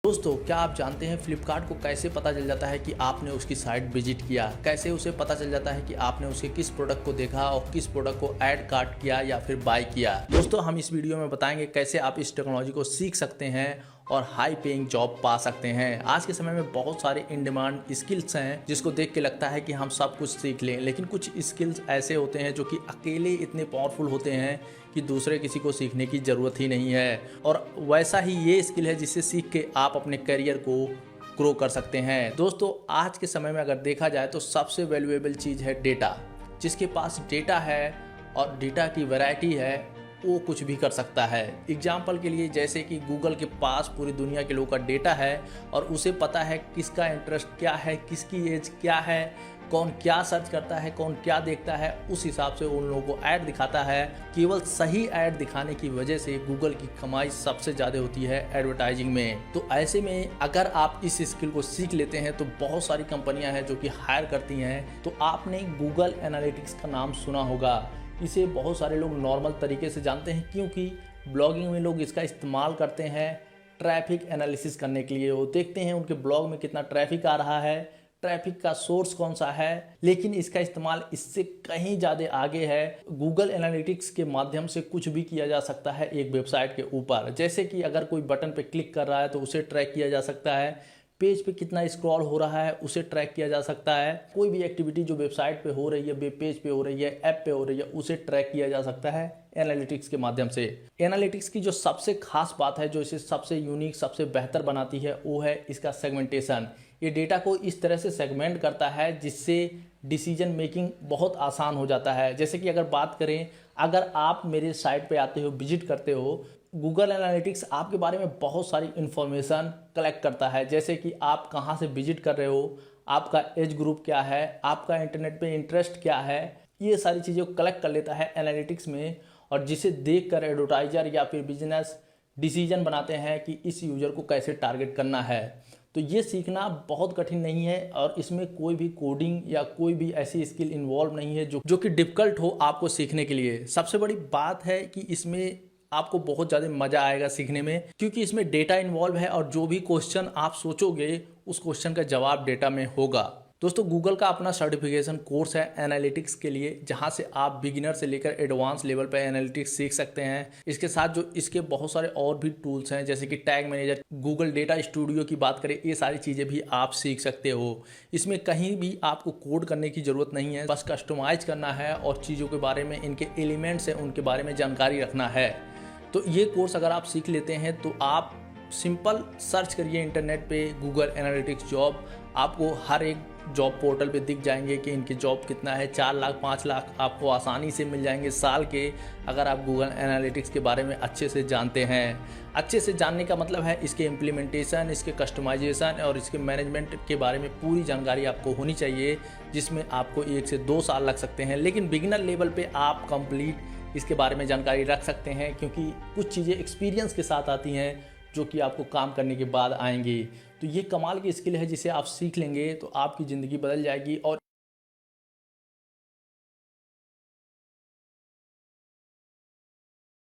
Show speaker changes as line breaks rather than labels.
दोस्तों, क्या आप जानते हैं फ्लिपकार्ट को कैसे पता चल जाता है कि आपने उसकी साइट विजिट किया? कैसे उसे पता चल जाता है कि आपने उसके किस प्रोडक्ट को देखा और किस प्रोडक्ट को ऐड कार्ट किया या फिर बाय किया? दोस्तों, हम इस वीडियो में बताएंगे कैसे आप इस टेक्नोलॉजी को सीख सकते हैं और हाई पेइंग जॉब पा सकते हैं। आज के समय में बहुत सारे इन डिमांड स्किल्स हैं जिसको देख के लगता है कि हम सब कुछ सीख लें, लेकिन कुछ स्किल्स ऐसे होते हैं जो कि अकेले इतने पावरफुल होते हैं कि दूसरे किसी को सीखने की ज़रूरत ही नहीं है। और वैसा ही ये स्किल है जिसे सीख के आप अपने करियर को ग्रो कर सकते हैं। दोस्तों, आज के समय में अगर देखा जाए तो सबसे वैल्यूएबल चीज़ है डेटा। जिसके पास डेटा है और डेटा की वैरायटी है वो कुछ भी कर सकता है। एग्जाम्पल के लिए जैसे कि गूगल के पास पूरी दुनिया के लोगों का डेटा है और उसे पता है किसका इंटरेस्ट क्या है, किसकी एज क्या है, कौन क्या सर्च करता है, कौन क्या देखता है, उस हिसाब से उन लोगों को ऐड दिखाता है। केवल सही ऐड दिखाने की वजह से गूगल की कमाई सबसे ज़्यादा होती है एडवर्टाइजिंग में। तो ऐसे में अगर आप इस स्किल को सीख लेते हैं तो बहुत सारी कंपनियां हैं जो कि हायर करती हैं। तो आपने गूगल एनालिटिक्स का नाम सुना होगा। इसे बहुत सारे लोग नॉर्मल तरीके से जानते हैं क्योंकि ब्लॉगिंग में लोग इसका इस्तेमाल करते हैं ट्रैफिक एनालिसिस करने के लिए। वो देखते हैं उनके ब्लॉग में कितना ट्रैफिक आ रहा है, ट्रैफिक का सोर्स कौन सा है, लेकिन इसका इस्तेमाल इससे कहीं ज़्यादा आगे है। गूगल एनालिटिक्स के माध्यम से कुछ भी किया जा सकता है एक वेबसाइट के ऊपर। जैसे कि अगर कोई बटन पे क्लिक कर रहा है तो उसे ट्रैक किया जा सकता है, पेज पे कितना स्क्रॉल हो रहा है उसे ट्रैक किया जा सकता है, कोई भी एक्टिविटी जो वेबसाइट पे हो रही है, वेब पेज पे हो रही है, ऐप पे हो रही है, उसे ट्रैक किया जा सकता है एनालिटिक्स के माध्यम से। एनालिटिक्स की जो सबसे खास बात है, जो इसे सबसे यूनिक, सबसे बेहतर बनाती है, वो है इसका सेगमेंटेशन। ये डेटा को इस तरह से सेगमेंट करता है जिससे डिसीजन मेकिंग बहुत आसान हो जाता है। जैसे कि अगर बात करें, अगर आप मेरे साइट पे आते हो, विजिट करते हो, गूगल एनालिटिक्स आपके बारे में बहुत सारी इन्फॉर्मेशन कलेक्ट करता है। जैसे कि आप कहाँ से विजिट कर रहे हो, आपका एज ग्रुप क्या है, आपका इंटरनेट पे इंटरेस्ट क्या है, ये सारी चीज़ें को कलेक्ट कर लेता है एनालिटिक्स में। और जिसे देख कर एडवर्टाइजर या फिर बिजनेस डिसीजन बनाते हैं कि इस यूज़र को कैसे टारगेट करना है। तो ये सीखना बहुत कठिन नहीं है और इसमें कोई भी कोडिंग या कोई भी ऐसी स्किल इन्वॉल्व नहीं है जो कि डिफ़िकल्ट हो आपको सीखने के लिए। सबसे बड़ी बात है कि इसमें आपको बहुत ज़्यादा मज़ा आएगा सीखने में, क्योंकि इसमें डेटा इन्वॉल्व है और जो भी क्वेश्चन आप सोचोगे उस क्वेश्चन का जवाब डेटा में होगा। दोस्तों, गूगल का अपना सर्टिफिकेशन कोर्स है एनालिटिक्स के लिए, जहां से आप बिगिनर से लेकर एडवांस लेवल पर एनालिटिक्स सीख सकते हैं। इसके साथ जो इसके बहुत सारे और भी टूल्स हैं, जैसे कि tag manager, Google data studio की बात करें, ये सारी चीज़ें भी आप सीख सकते हो। इसमें कहीं भी आपको कोड करने की ज़रूरत नहीं है, बस कस्टमाइज करना है और चीज़ों के बारे में, इनके एलिमेंट्स हैं उनके बारे में जानकारी रखना है। तो ये कोर्स अगर आप सीख लेते हैं तो आप सिंपल सर्च करिए इंटरनेट पे गूगल एनालिटिक्स जॉब, आपको हर एक जॉब पोर्टल पे दिख जाएंगे कि इनके जॉब कितना है। 4 लाख 5 लाख आपको आसानी से मिल जाएंगे साल के, अगर आप गूगल एनालिटिक्स के बारे में अच्छे से जानते हैं। अच्छे से जानने का मतलब है इसके इम्प्लीमेंटेशन, इसके कस्टमाइजेशन और इसके मैनेजमेंट के बारे में पूरी जानकारी आपको होनी चाहिए, जिसमें आपको 1 से 2 साल लग सकते हैं। लेकिन बिगिनर लेवल पे आप कंप्लीट इसके बारे में जानकारी रख सकते हैं, क्योंकि कुछ चीज़ें एक्सपीरियंस के साथ आती हैं जो कि आपको काम करने के बाद आएंगी। तो ये कमाल की स्किल है जिसे आप सीख लेंगे तो आपकी ज़िंदगी बदल जाएगी। और